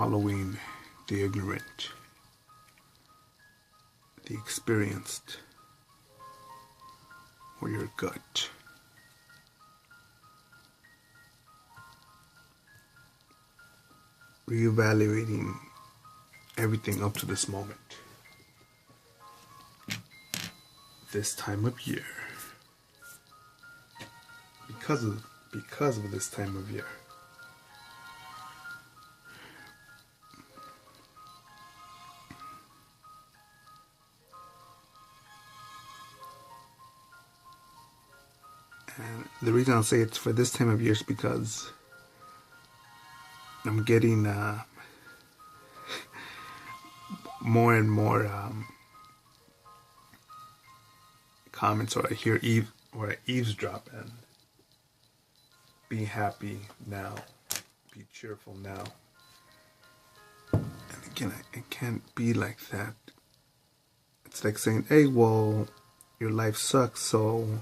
following the ignorant, the experienced, or your gut. Reevaluating everything up to this moment, this time of year, because of this time of year. And the reason I'll say it's for this time of year is because I'm getting more and more comments, or I eavesdrop, and be happy now, be cheerful now. And again, it can't be like that. It's like saying, hey, well, your life sucks, so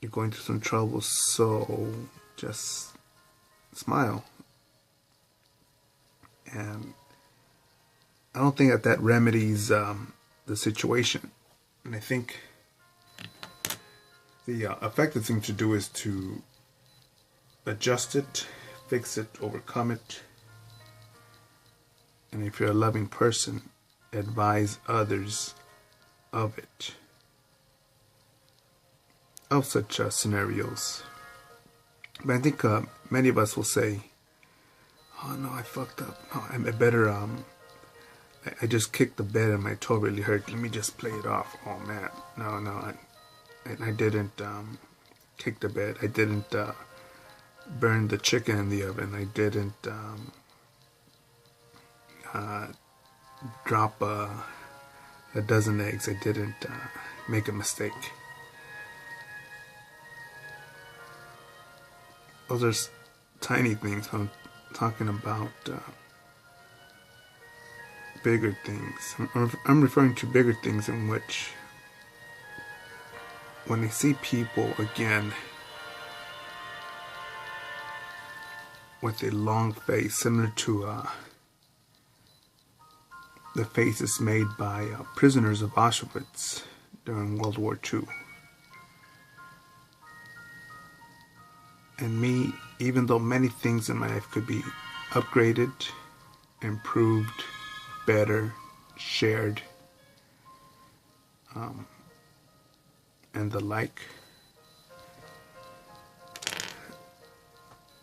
you're going through some trouble, so just smile. And I don't think that remedies the situation. And I think the effective thing to do is to adjust it, fix it, overcome it. And if you're a loving person, advise others of it, of such scenarios. But I think many of us will say, oh no, I fucked up. No, I better, I just kicked the bed and my toe really hurt. Let me just play it off. Oh man, no, I didn't kick the bed. I didn't burn the chicken in the oven. I didn't drop a dozen eggs. I didn't make a mistake. Those are tiny things. I'm talking about bigger things. I'm referring to bigger things in which, when I see people again with a long face similar to the faces made by prisoners of Auschwitz during World War II. And me, even though many things in my life could be upgraded, improved, better, shared, and the like,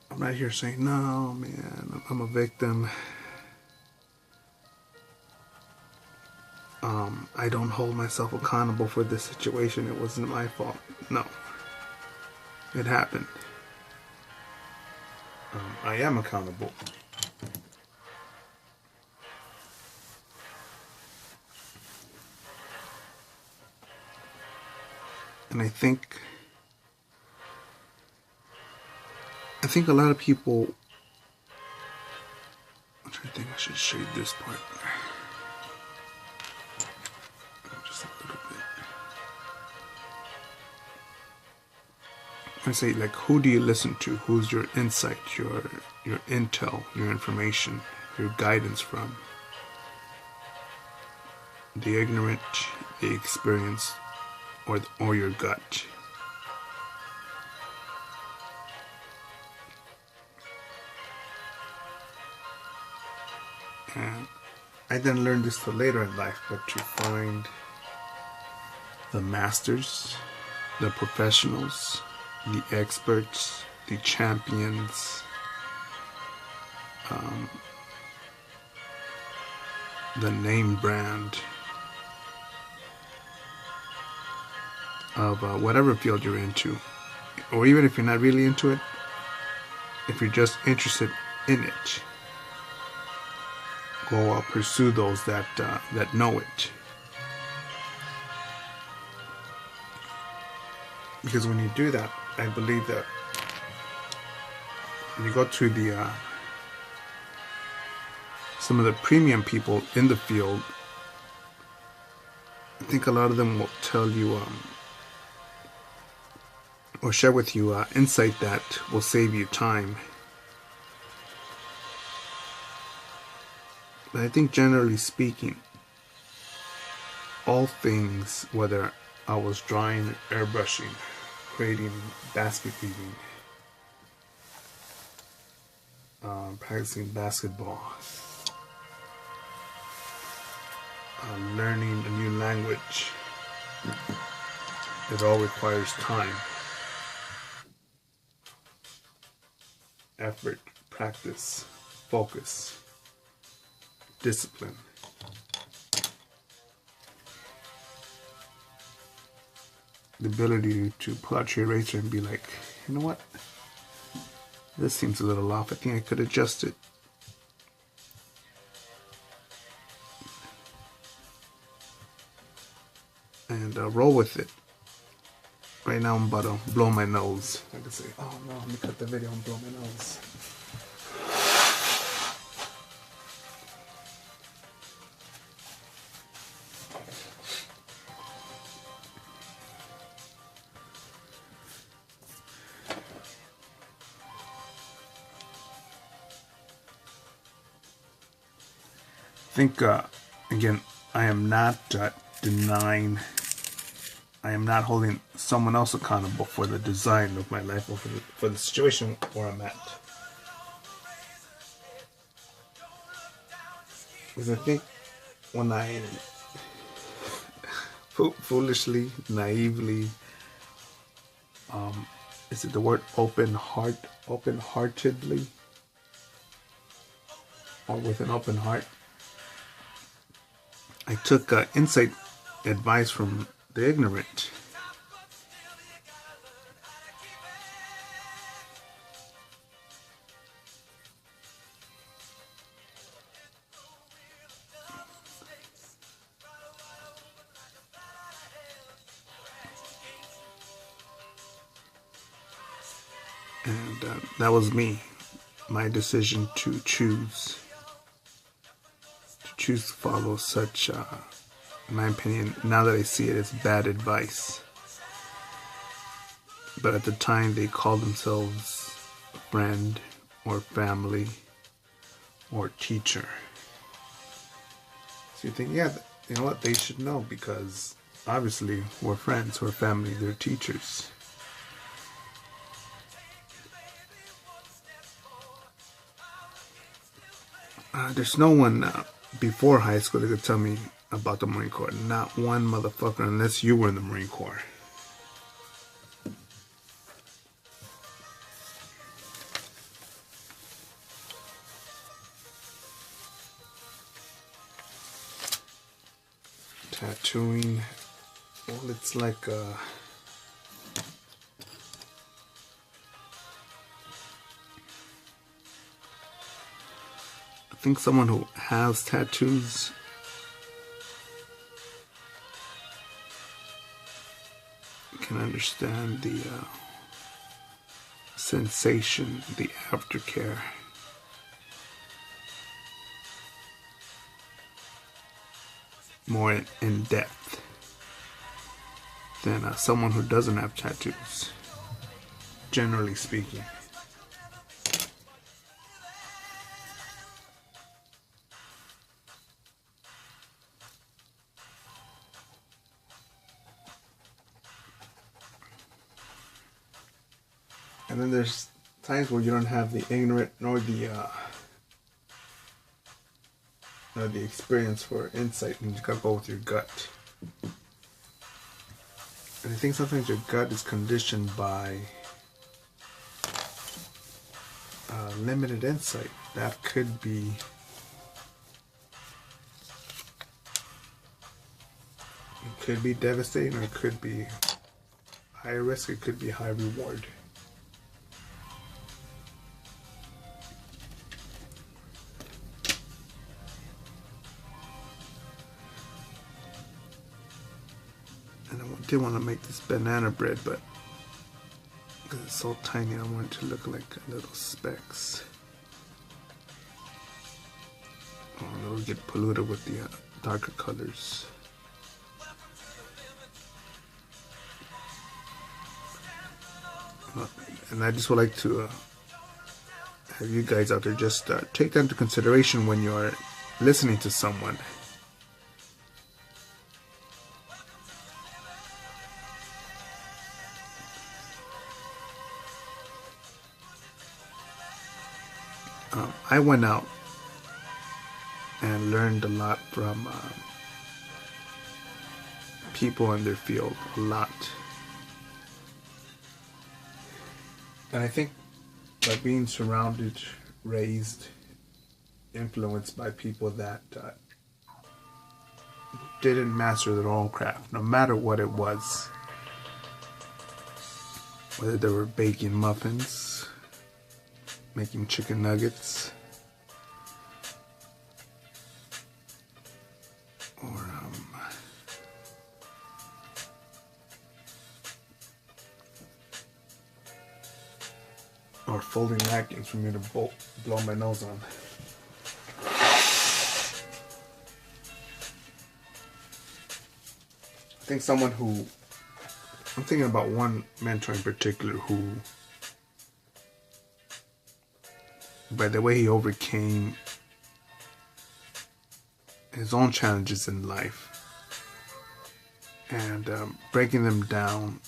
I'm not here saying, no, man, I'm a victim. I don't hold myself accountable for this situation. It wasn't my fault. No. It happened. I am accountable. And I think a lot of people, I'm trying to think, I should shade this part just a little bit. I say, like, who do you listen to? Who's your insight, your intel, your information, your guidance from? The ignorant, the experienced, or your gut? And I didn't learn this till later in life, but to find the masters, the professionals, the experts, the champions, the name brand of whatever field you're into, or even if you're not really into it, if you're just interested in it, go pursue those that know it. Because when you do that, I believe that when you go to the some of the premium people in the field, I think a lot of them will tell you or share with you insight that will save you time But I think generally speaking, all things, whether I was drawing, airbrushing, creating, basket weaving, practicing basketball, learning a new language, it all requires time, effort, practice, focus, discipline. The ability to pull out your eraser and be like, you know what? This seems a little off. I think I could adjust it. And roll with it. Right now I'm about to blow my nose. I could say, oh no, let me cut the video and blow my nose. I think, again, I am not denying, I am not holding someone else accountable for the design of my life or for the situation where I'm at. Because I think when I foolishly, naively, is it the word open-heartedly, or with an open heart, I took insight advice from the ignorant. And that was me, my decision to choose to follow such, in my opinion, now that I see it, as bad advice. But at the time, they called themselves a friend or family or teacher. So you think, yeah, you know what, they should know, because obviously we're friends, we're family, they're teachers. There's no one before high school that could tell me about the Marine Corps. Not one motherfucker, unless you were in the Marine Corps. Tattooing, well, it's like I think someone who has tattoos can understand the sensation, the aftercare. More in depth than someone who doesn't have tattoos, generally speaking. And then there's times where you don't have the ignorant nor the experience for insight, and you gotta go with your gut. And I think sometimes your gut is conditioned by limited insight. That could be devastating, or it could be high risk, it could be high reward. And I did want to make this banana bread, but because it's so tiny, I want it to look like little specks. Oh, it'll get polluted with the darker colors. And I just would like to have you guys out there just take that into consideration when you're listening to someone. I went out and learned a lot from people in their field, a lot. And I think by being surrounded, raised, influenced by people that didn't master their own craft, no matter what it was, whether they were baking muffins, making chicken nuggets, or folding napkins for me to blow my nose on. I think I'm thinking about one mentor in particular who, by the way he overcame his own challenges in life and breaking them down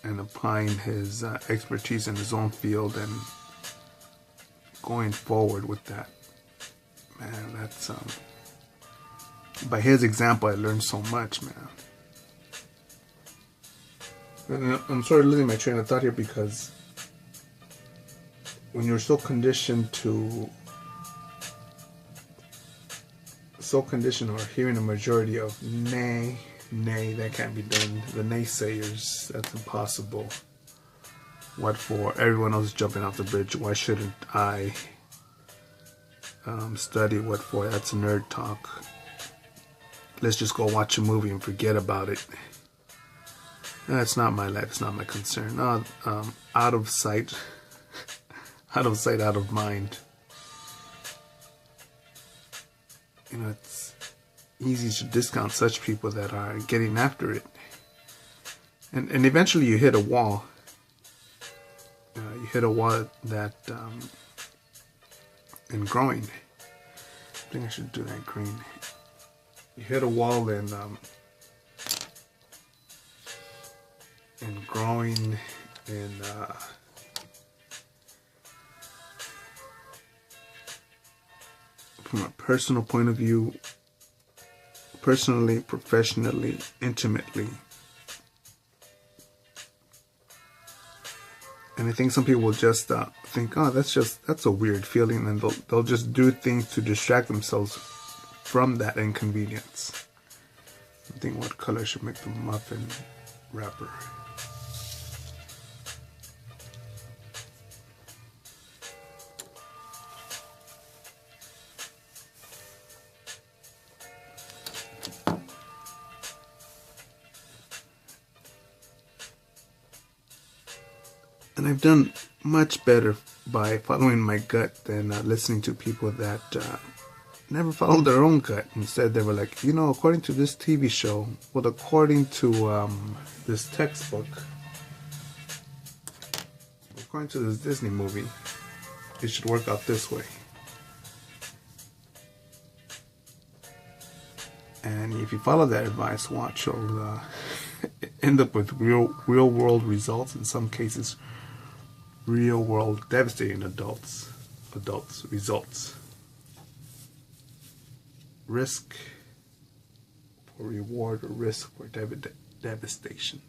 and applying his expertise in his own field and going forward with that. Man, that's by his example I learned so much, man. And I'm sort of losing my train of thought here because when you're so conditioned or hearing a majority of nay, that can't be done, the naysayers, that's impossible, what for, everyone else is jumping off the bridge, why shouldn't I study, what for, that's nerd talk, let's just go watch a movie and forget about it. That's not my life, it's not my concern. Out of sight, out of mind. You know, it's easy to discount such people that are getting after it. And eventually you hit a wall. You hit a wall that, in growing, I think I should do that green. You hit a wall in growing, in from a personal point of view, personally, professionally, intimately. And I think some people will just think, oh, that's a weird feeling, and they'll just do things to distract themselves from that inconvenience. I think what color should make the muffin wrapper? And I've done much better by following my gut than listening to people that never followed their own gut. Instead, they were like, according to this TV show, well, according to this textbook, according to this Disney movie, it should work out this way. And if you follow that advice, watch, you'll end up with real world results, in some cases real world devastating adults results. Risk for reward or risk for devastation.